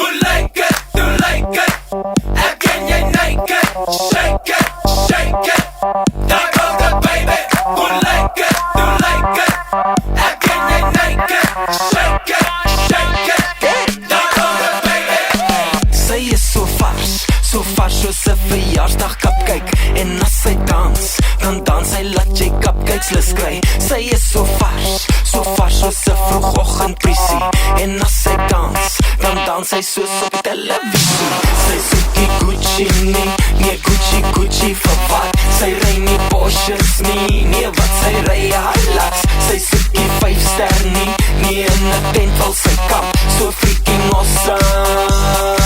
Hoe lyk het, hoe lyk het? Ek en jy naked. Shake it, shake it. Daar komt het baby. Hoe lyk het, hoe lyk het? Ek en jy naked. Shake it, shake it. Daar komt het baby. Sy is so vars soos 'n verjaarsdag cupcake. En as sy dans, dan dans sy laat jy cupcakes lus kry. Sy is so vars soos 'n vroegoggend priesie. En as sy dans, dan dans sy soos op die televisie. Sy soek nie Gucci nie, nee Gucci vir wat? Sy ry nie Porsches nie, nee wat sy ry Hilux. Sy soek nie 5 ster nie, nee in 'n tent val sy kap. So freaking awesome.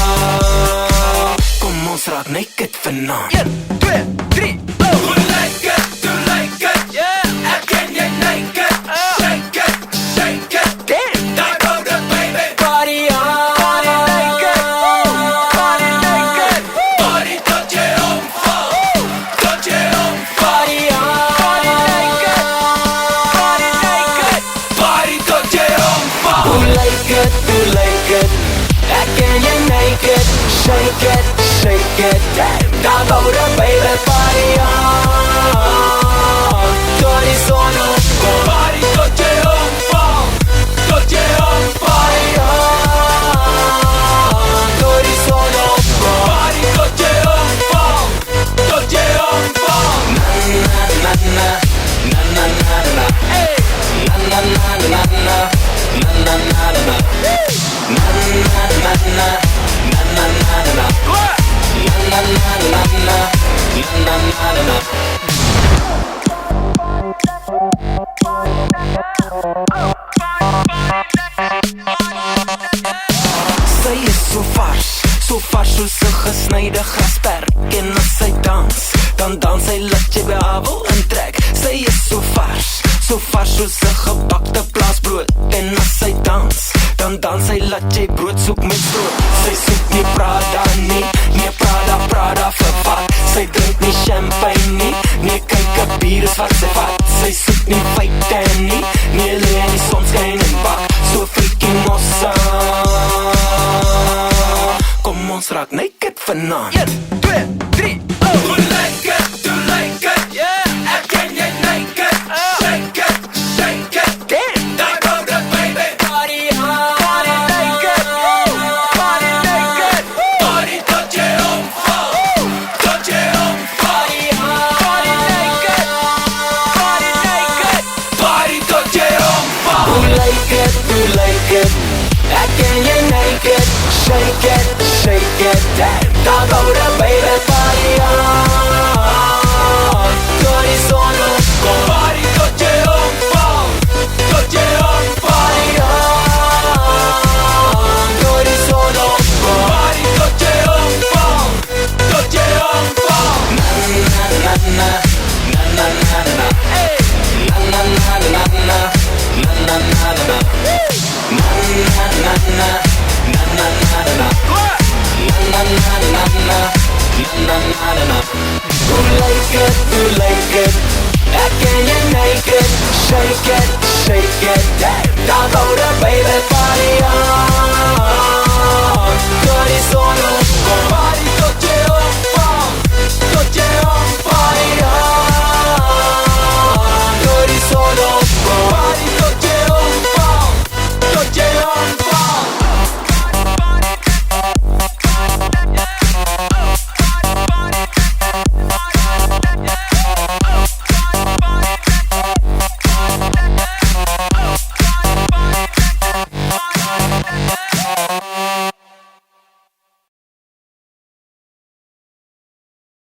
Kom ons raak naked vanaand. 1, 2, 3, oh! Hoe lyk het, hoe lyk het? Yeah! Ek en jy naked. Shake it, shake it. Damn! Daar komt het baby. Party on! Party naked! Party naked! Body tot jy omval. Tot jy omval. Party on! Party naked! Party naked! Body tot jy omval. Hoe lyk het, hoe lyk het? Ek en jy naked. Shake it, shake it. Damn! Daar wou dat baby party on. Tot die son opkom. Body tot jy omval. Tot jy omval. Party on. Tot die son opkom. Body tot jy omval. Tot jy omval. Na na na na na na na. Hey. Na na na na na na na na na. Na na na na na na na na. What? Na na na na na na na na. Sy is so vars soos 'n gesnyde grasperk. En as sy dans, dan dans sy laat jy bewabel en trek. Sy is so vars soos 'n gebakte plaasbrood. En as sy dans, dan dans sy laat jy brood soek met brood. Sy soek nie Prada nie, nee Prada vir wat? Sy drink nie champagne nie, nee kyk 'n bier is wat sy vat. Sy soek nie feite nie, nee lê in die sonskyn en bak. So freaking awesome. Kom ons raak naked vanaand. 1, 2,